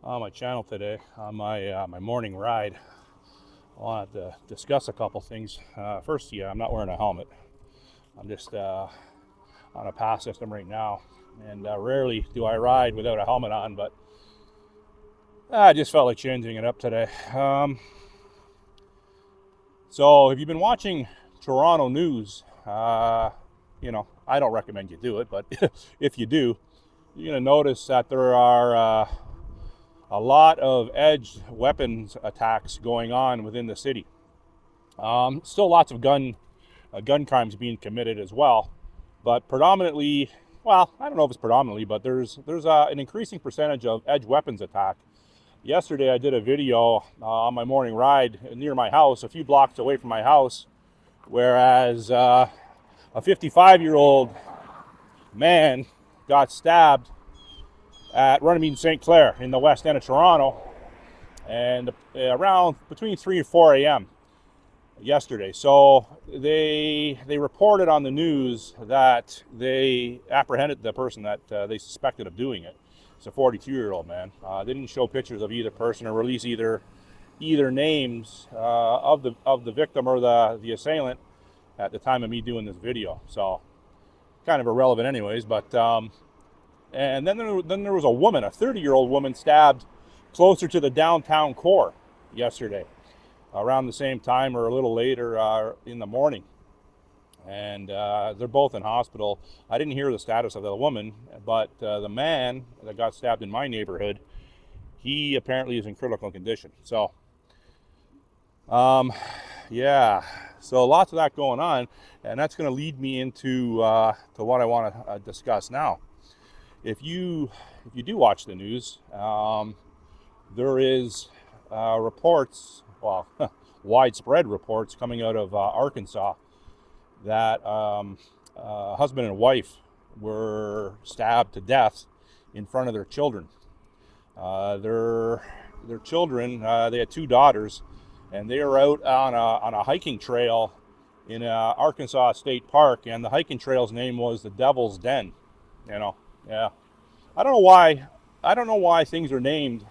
on my channel today on my morning ride. I wanted to discuss a couple things. First, I'm not wearing a helmet. I'm just on a pass system right now, and rarely do I ride without a helmet on, but I just felt like changing it up today. So if you've been watching Toronto news, I don't recommend you do it, but if you do, you're going to notice that there are a lot of edged weapons attacks going on within the city. Still lots of gun crimes being committed as well, but predominantly, well, I don't know if it's predominantly, but there's an increasing percentage of edged weapons attack. Yesterday I did a video on my morning ride near my house, a few blocks away from my house, whereas a 55-year-old man got stabbed at Runnymede St. Clair in the west end of Toronto, and around between 3 and 4 a.m. yesterday. So they reported on the news that they apprehended the person that they suspected of doing it. It's a 42-year-old man. They didn't show pictures of either person or release either names of the victim or the assailant at the time of me doing this video. So kind of irrelevant, anyways. But and then there was a woman, a 30-year-old woman, stabbed closer to the downtown core yesterday, around the same time or a little later in the morning. And they're both in hospital. I didn't hear the status of the woman, but the man that got stabbed in my neighborhood, he apparently is in critical condition. So, yeah, so lots of that going on, and that's going to lead me into to what I want to discuss now. If you do watch the news, there is reports, well, widespread reports coming out of Arkansas that husband and wife were stabbed to death in front of their children. Their children, they had two daughters, and they were out on a hiking trail in Arkansas State Park, and the hiking trail's name was the Devil's Den. Yeah. I don't know why things are named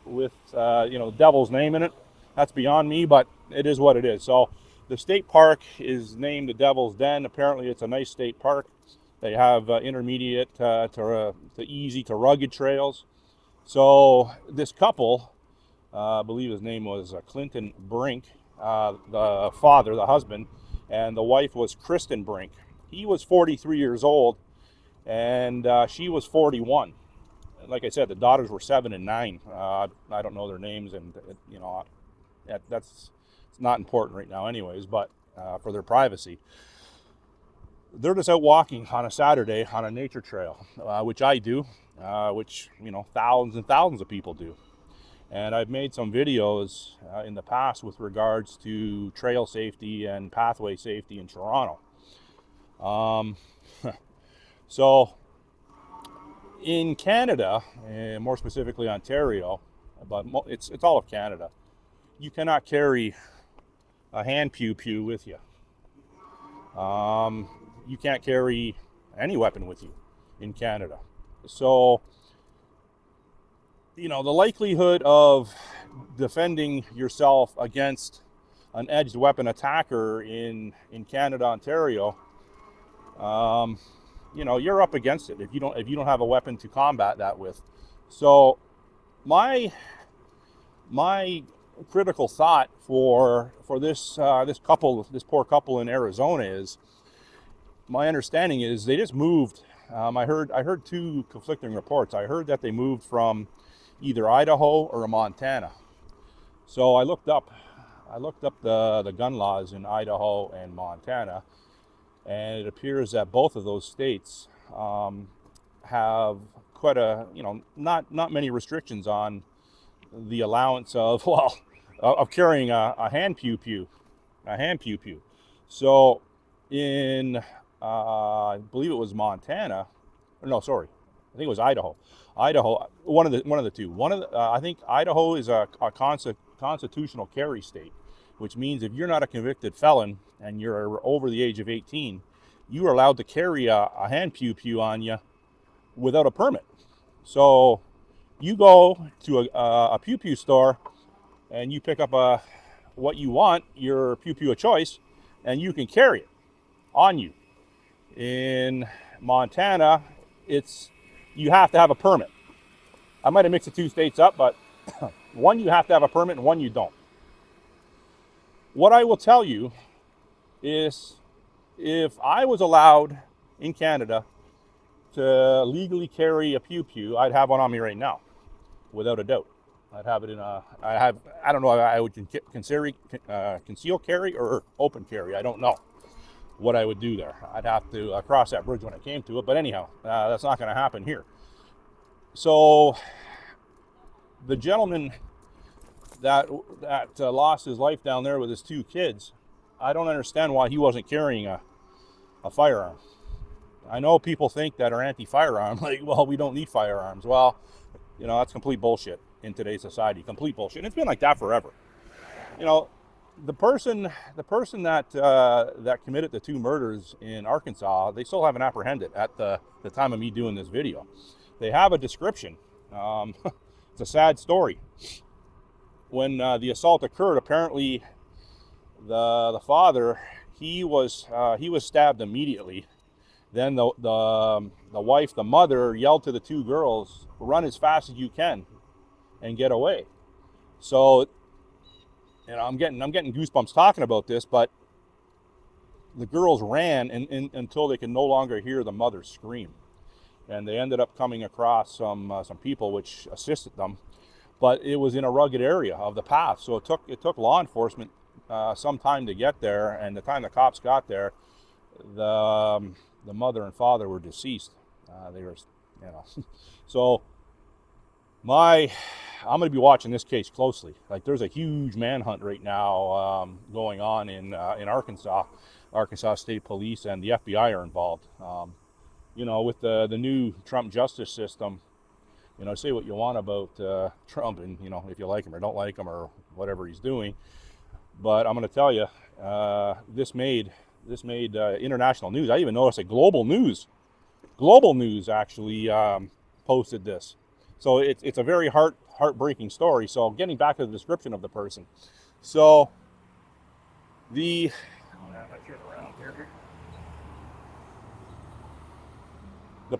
with the devil's name in it. That's beyond me, but it is what it is. So the state park is named the Devil's Den. Apparently, it's a nice state park. They have intermediate to easy to rugged trails. So this couple, I believe his name was Clinton Brink, the father, the husband, and the wife was Kristen Brink. He was 43 years old, and she was 41. Like I said, the daughters were 7 and 9. I don't know their names, and that's not important right now anyways, but for their privacy. They're just out walking on a Saturday on a nature trail, which I do, which thousands and thousands of people do. And I've made some videos in the past with regards to trail safety and pathway safety in Toronto. So in Canada, and more specifically Ontario, but it's all of Canada, you cannot carry a hand pew with you. You can't carry any weapon with you in Canada. So, the likelihood of defending yourself against an edged weapon attacker in Canada, Ontario, you're up against it if you don't have a weapon to combat that with. So, my critical thought for this poor couple in Arizona is, my understanding is they just moved. I heard two conflicting reports. I heard that they moved from either Idaho or Montana. So I looked up the gun laws in Idaho and Montana, and it appears that both of those states have quite not many restrictions on the allowance of carrying a hand pew. So in I believe it was Montana, no, sorry, I think it was Idaho. One of the two. I think Idaho is a constitutional carry state, which means if you're not a convicted felon and you're over the age of 18, you are allowed to carry a hand pew on you without a permit. So You go to a pew pew store and you pick up what you want, your pew pew of choice, and you can carry it on you. In Montana, you have to have a permit. I might have mixed the two states up, but one you have to have a permit and one you don't. What I will tell you is, if I was allowed in Canada to legally carry a pew pew, I'd have one on me right now, without a doubt. I'd have it in I don't know, I would consider conceal carry or open carry. I don't know what I would do there. I'd have to cross that bridge when it came to it. But anyhow, that's not going to happen here. So the gentleman that lost his life down there with his two kids, I don't understand why he wasn't carrying a firearm. I know people think that are anti-firearm, like, well, we don't need firearms. Well, that's complete bullshit in today's society. Complete bullshit. And it's been like that forever. The person that committed the two murders in Arkansas, they still haven't apprehended at the time of me doing this video. They have a description. It's a sad story. When the assault occurred, apparently the father, he was stabbed immediately. Then the wife, the mother, yelled to the two girls, "Run as fast as you can and get away." So, I'm getting goosebumps talking about this, but the girls ran until they could no longer hear the mother scream, and they ended up coming across some people which assisted them, but it was in a rugged area of the path, so it took law enforcement some time to get there, and the time the cops got there, the mother and father were deceased. They were, so I'm going to be watching this case closely. Like, there's a huge manhunt right now going on in Arkansas. Arkansas State Police and the FBI are involved. With the new Trump justice system, say what you want about Trump, and if you like him or don't like him or whatever he's doing, but I'm going to tell you, this made international news. I even noticed that Global News actually posted this. So it's a very heartbreaking story. So getting back to the description of the person, so the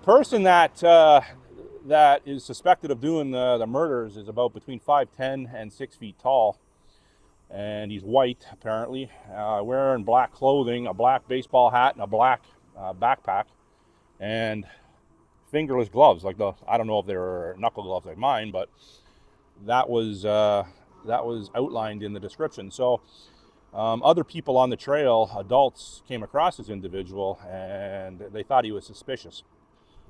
person that is suspected of doing the murders is about between 5'10" and 6 feet tall, and he's white apparently, wearing black clothing, a black baseball hat, and a black backpack, and fingerless gloves. I don't know if they're knuckle gloves like mine, but that was outlined in the description. So other people on the trail, adults, came across this individual and they thought he was suspicious.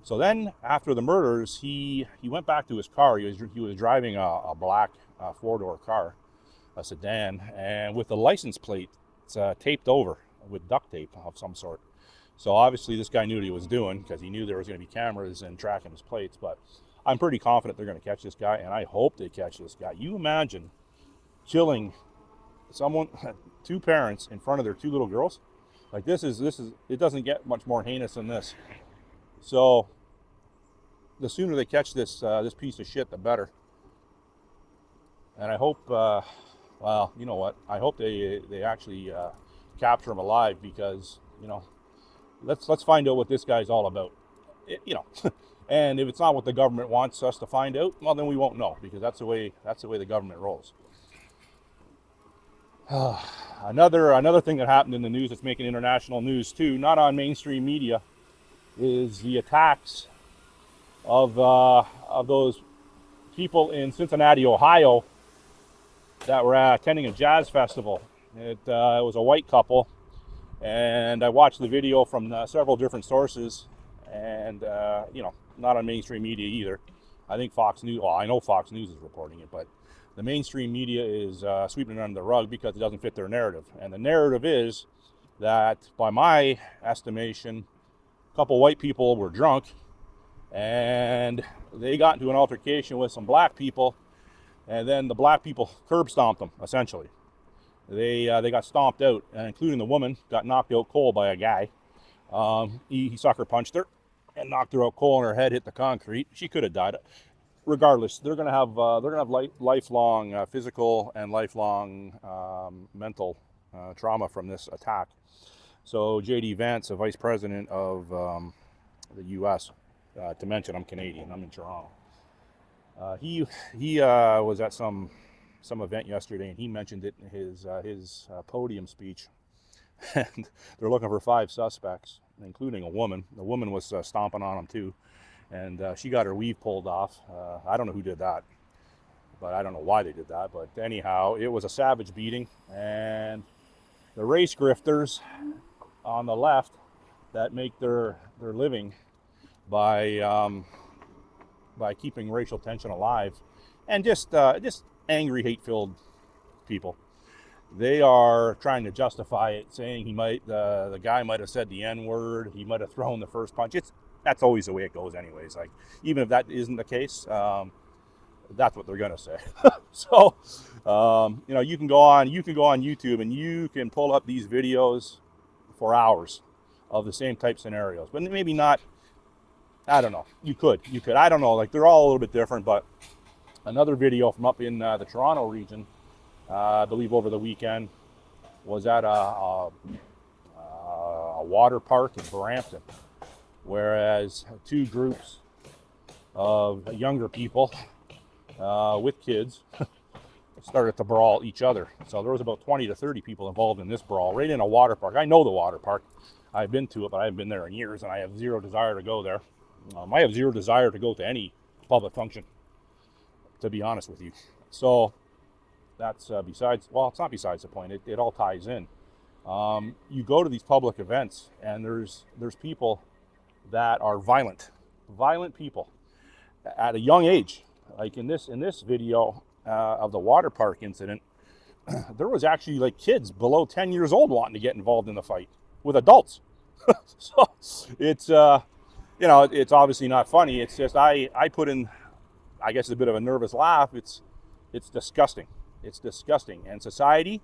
So then after the murders, he went back to his car. He was driving a black four-door car, a sedan, and with the license plate taped over with duct tape of some sort. So obviously this guy knew what he was doing, because he knew there was going to be cameras and tracking his plates. But I'm pretty confident they're going to catch this guy, and I hope they catch this guy. You imagine killing someone, two parents, in front of their two little girls? Like, this is it doesn't get much more heinous than this. So the sooner they catch this piece of shit, the better. And I hope, well, you know what? I hope they actually capture him alive, because let's find out what this guy's all about. And if it's not what the government wants us to find out, well, then we won't know, because that's the way the government rolls. Another thing that happened in the news that's making international news too, not on mainstream media, is the attacks of those people in Cincinnati, Ohio, that were attending a jazz festival. It was a white couple, and I watched the video from several different sources, and not on mainstream media either. I think Fox News, well, I know Fox News is reporting it, but the mainstream media is sweeping it under the rug because it doesn't fit their narrative. And the narrative is that, by my estimation, a couple white people were drunk, and they got into an altercation with some black people, and then the black people curb stomped them, essentially. They got stomped out, including the woman got knocked out cold by a guy. He sucker punched her and knocked her out cold, and her head hit the concrete. She could have died. regardless, they're going to have lifelong physical and lifelong mental trauma from this attack. So J.D. Vance, the vice president of the U.S., to mention I'm Canadian, I'm in Toronto. He was at some event yesterday, and he mentioned it in his podium speech. And they're looking for 5 suspects, including a woman. The woman was stomping on them too, and she got her weave pulled off. I don't know who did that, but I don't know why they did that. But anyhow, it was a savage beating, and the race grifters on the left that make their living by keeping racial tension alive, and just angry, hate-filled people. They are trying to justify it, saying the guy might have said the N-word, he might have thrown the first punch. That's always the way it goes, anyways. Like, even if that isn't the case, that's what they're gonna say. So, you can go on YouTube and you can pull up these videos for hours of the same type scenarios, but maybe not. I don't know. You could. I don't know. Like, they're all a little bit different, but another video from up in the Toronto region, I believe over the weekend, was at a water park in Brampton, whereas 2 groups of younger people with kids started to brawl each other. So there was about 20 to 30 people involved in this brawl right in a water park. I know the water park. I've been to it, but I haven't been there in years, and I have zero desire to go there. I have zero desire to go to any public function, to be honest with you. So that's it's not besides the point. It all ties in. You go to these public events, and there's people that are violent people at a young age. Like in this video of the water park incident, there was actually like kids below 10 years old wanting to get involved in the fight with adults. So it's it's obviously not funny. It's just I put in, I guess, a bit of a nervous laugh. It's disgusting. It's disgusting. And society,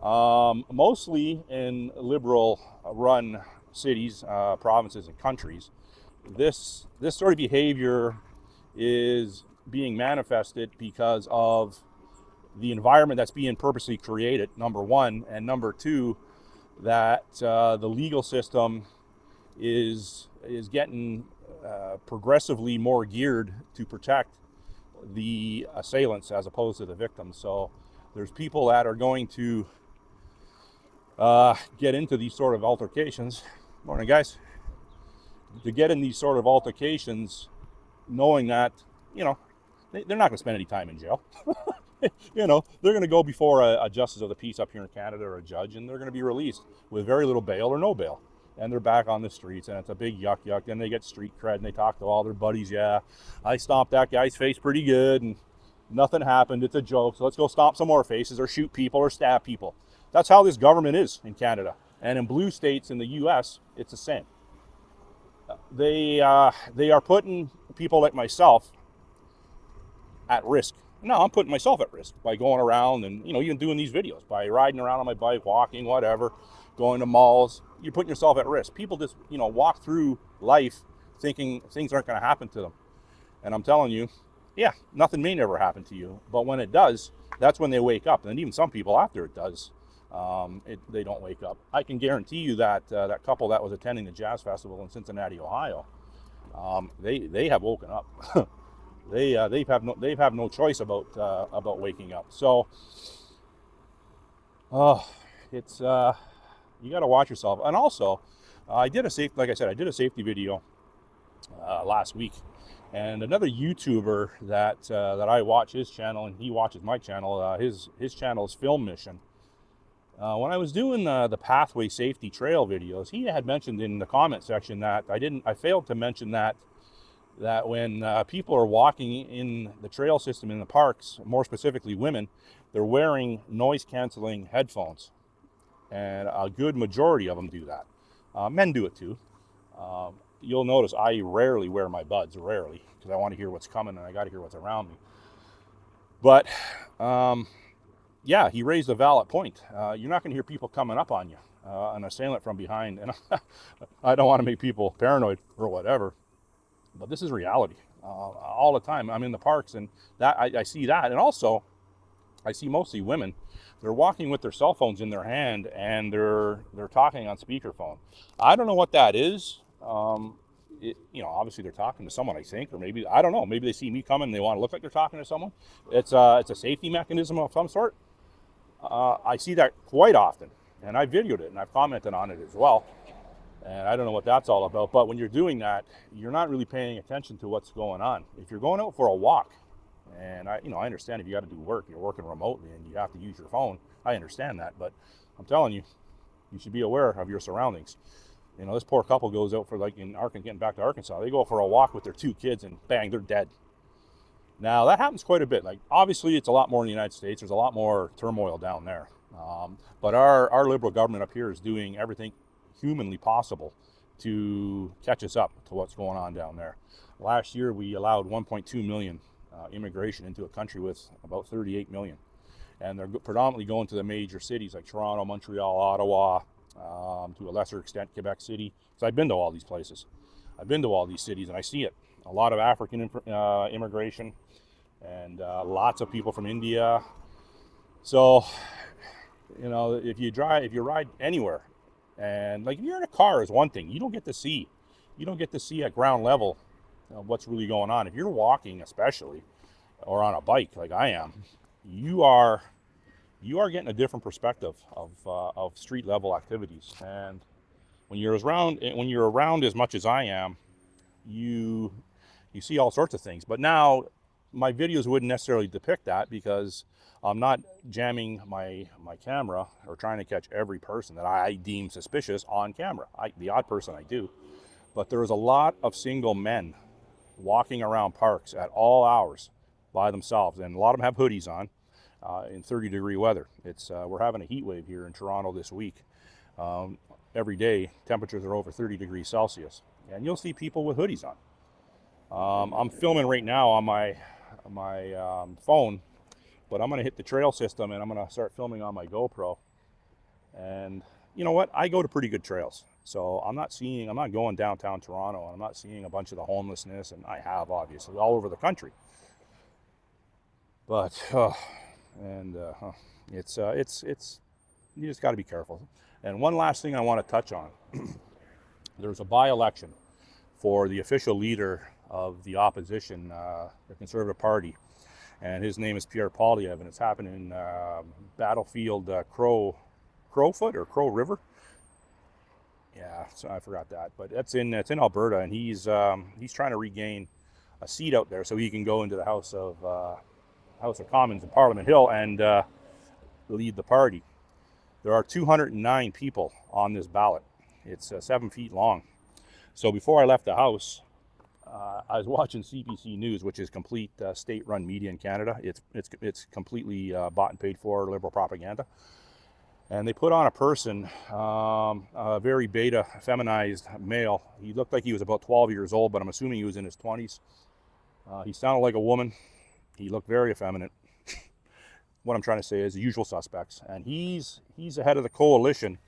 mostly in liberal-run cities, provinces, and countries, this sort of behavior is being manifested because of the environment that's being purposely created, number one, and number two, that the legal system is getting progressively more geared to protect the assailants as opposed to the victims. So there's people that are going to get into these sort of altercations. Morning, guys. To get in these sort of altercations, knowing that they're not going to spend any time in jail. They're going to go before a justice of the peace up here in Canada, or a judge, and they're going to be released with very little bail or no bail. And they're back on the streets, and it's a big yuck. Then they get street cred, and they talk to all their buddies. Yeah, I stomped that guy's face pretty good, and nothing happened. It's a joke. So let's go stomp some more faces, or shoot people, or stab people. That's how this government is in Canada. And in blue states in the U.S., it's the same. They are putting people like myself at risk. No, I'm putting myself at risk by going around and, even doing these videos, by riding around on my bike, walking, whatever, going to malls. You're putting yourself at risk. People just, walk through life thinking things aren't going to happen to them. And I'm telling you, yeah, nothing may never happen to you. But when it does, that's when they wake up. And even some people after it does, they don't wake up. I can guarantee you that that couple that was attending the jazz festival in Cincinnati, Ohio, they have woken up. They have no choice about waking up. So, it's you got to watch yourself. And also, I did a safety video last week, and another YouTuber that I watch his channel, and he watches my channel. His channel is Film Mission. When I was doing the pathway safety trail videos, he had mentioned in the comment section that I failed to mention that when people are walking in the trail system in the parks, more specifically women, they're wearing noise-canceling headphones. And a good majority of them do that. Men do it too. You'll notice I rarely wear my buds, because I want to hear what's coming and I got to hear what's around me. But, yeah, he raised a valid point. You're not going to hear people coming up on you, an assailant from behind. And I don't want to make people paranoid or whatever. But this is reality. all the time. I'm in the parks, and that I see that, and also I see mostly women. They're walking with their cell phones in their hand, and they're talking on speakerphone. I don't know what that is. Obviously they're talking to someone, I think, or maybe, I don't know. Maybe they see me coming and they want to look like they're talking to someone. It's a safety mechanism of some sort. I see that quite often, and I videoed it and I've commented on it as well. And I don't know what that's all about. But when you're doing that, you're not really paying attention to what's going on. If you're going out for a walk, and I understand if you got to do work, you're working remotely and you have to use your phone. I understand that, but I'm telling you, you should be aware of your surroundings. This poor couple goes out for, like, in Arkansas, getting back to Arkansas, they go for a walk with their 2 kids and bang, they're dead. Now that happens quite a bit. Like, obviously it's a lot more in the United States. There's a lot more turmoil down there. But our Liberal government up here is doing everything humanly possible to catch us up to what's going on down there. Last year we allowed 1.2 million immigration into a country with about 38 million, and they're predominantly going to the major cities like Toronto, Montreal, Ottawa, to a lesser extent Quebec City. So I've been to all these places. I've been to all these cities and I see it. A lot of African immigration, and lots of people from India. So if you ride anywhere, and like if you're in a car is one thing, you don't get to see at ground level what's really going on. If you're walking, especially, or on a bike like I am, you are getting a different perspective of street level activities. And when you're around as much as I am, you see all sorts of things. But now my videos wouldn't necessarily depict that, because I'm not jamming my camera or trying to catch every person that I deem suspicious on camera. The odd person I do. But there is a lot of single men walking around parks at all hours by themselves, and a lot of them have hoodies on in 30-degree weather. We're having a heat wave here in Toronto this week. Every day temperatures are over 30 degrees Celsius, and you'll see people with hoodies on. I'm filming right now on my phone, but I'm going to hit the trail system and I'm going to start filming on my GoPro. And you know what? I go to pretty good trails. So I'm not going downtown Toronto, and I'm not seeing a bunch of the homelessness, and I have, obviously, all over the country. But it's you just got to be careful. And one last thing I want to touch on. There's a by-election for the official leader of the opposition, the Conservative Party, and his name is Pierre Poilievre, and it's happening in Battlefield Crowfoot or Crow River. Yeah, so I forgot that, but it's in Alberta, and he's trying to regain a seat out there so he can go into the House of Commons in Parliament Hill and lead the party. There are 209 people on this ballot. It's 7 feet long. So before I left the house, I was watching CBC News, which is complete state-run media in Canada. It's completely bought and paid for Liberal propaganda. And they put on a person, a very beta, feminized male. He looked like he was about 12 years old, but I'm assuming he was in his 20s. He sounded like a woman. He looked very effeminate. What I'm trying to say is the usual suspects. And he's the head of the coalition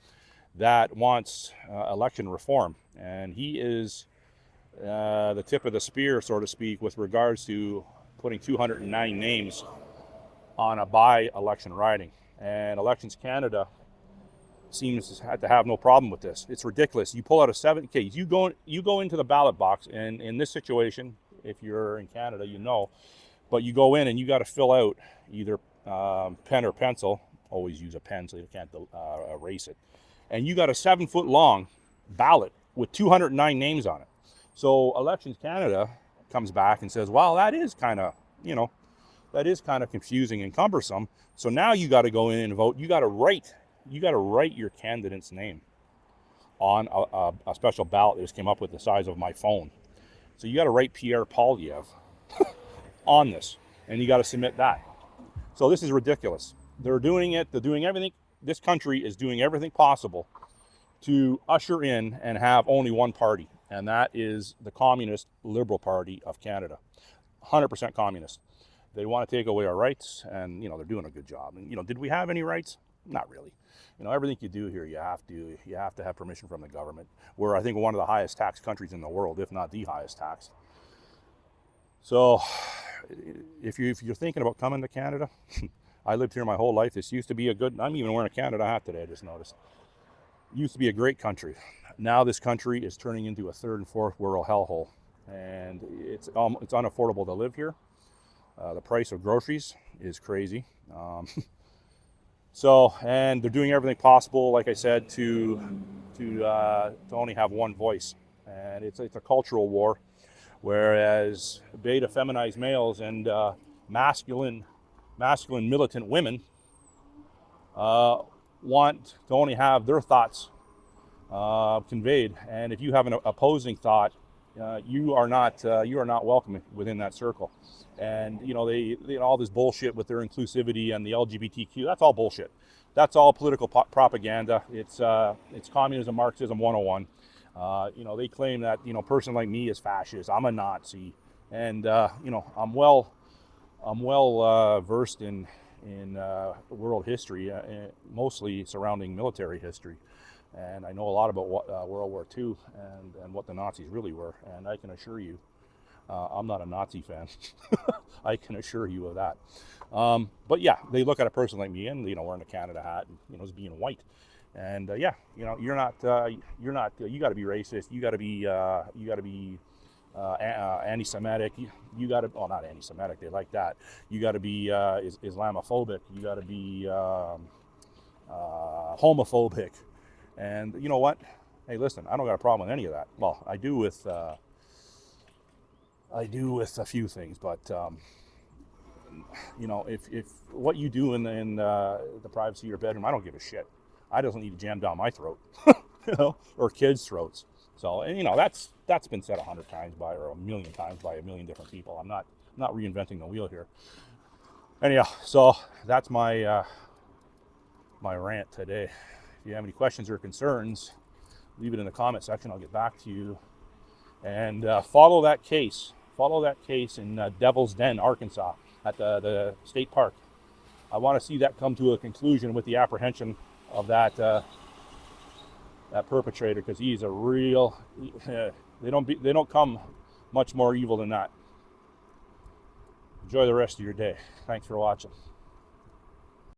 that wants election reform. And he is the tip of the spear, so to speak, with regards to putting 209 names on a by-election riding. And Elections Canada seems to have no problem with this. It's ridiculous. You pull out a 7K. You go into the ballot box, and in this situation, if you're in Canada, but you go in and you got to fill out either pen or pencil. Always use a pen so you can't erase it. And you got a 7-foot-long ballot with 209 names on it. So Elections Canada comes back and says, well, that is kind of confusing and cumbersome. So now you got to go in and vote. You got to write your candidate's name on a special ballot that just came up with the size of my phone. So you got to write Pierre Poilievre on this, and you got to submit that. So this is ridiculous. They're doing it. They're doing everything. This country is doing everything possible to usher in and have only one party, and that is the Communist Liberal Party of Canada. 100% communist. They want to take away our rights, and they're doing a good job. And did we have any rights? Not really. Everything you do here, you have to have permission from the government. We're, I think, one of the highest taxed countries in the world, if not the highest taxed. So if you're thinking about coming to Canada, I lived here my whole life. This used to be a good, I'm even wearing a Canada hat today, I just noticed. It used to be a great country. Now this country is turning into a third and fourth world hellhole. And it's unaffordable to live here. The price of groceries is crazy. And they're doing everything possible, like I said, to only have one voice. And it's a cultural war. Whereas beta feminized males and masculine militant women want to only have their thoughts conveyed, and if you have an opposing thought, you are not welcome within that circle. And they all this bullshit with their inclusivity and the LGBTQ. That's all bullshit. That's all political propaganda. It's communism, Marxism 101. They claim that a person like me is fascist. I'm a Nazi, and I'm well versed in world history, mostly surrounding military history, and I know a lot about World War II and what the Nazis really were. And I can assure you, I'm not a Nazi fan. I can assure you of that. But yeah, they look at a person like me and wearing a Canada hat and as being white. And you're not. You got to be racist. You got to be anti-Semitic. You got to. Well, not anti-Semitic. They like that. You got to be Islamophobic. You got to be homophobic. And you know what? Hey, listen. I don't got a problem with any of that. Well, I do with a few things, but if what you do in the privacy of your bedroom, I don't give a shit. I doesn't need to jam down my throat, or kids' throats. So, and that's been said 100 times or a million times by a million different people. I'm not reinventing the wheel here. Anyhow, so that's my my rant today. If you have any questions or concerns, leave it in the comment section. I'll get back to you. And follow that case. Follow that case in Devil's Den, Arkansas, at the state park. I want to see that come to a conclusion with the apprehension of that perpetrator, because he's a real. They don't come much more evil than that. Enjoy the rest of your day. Thanks for watching.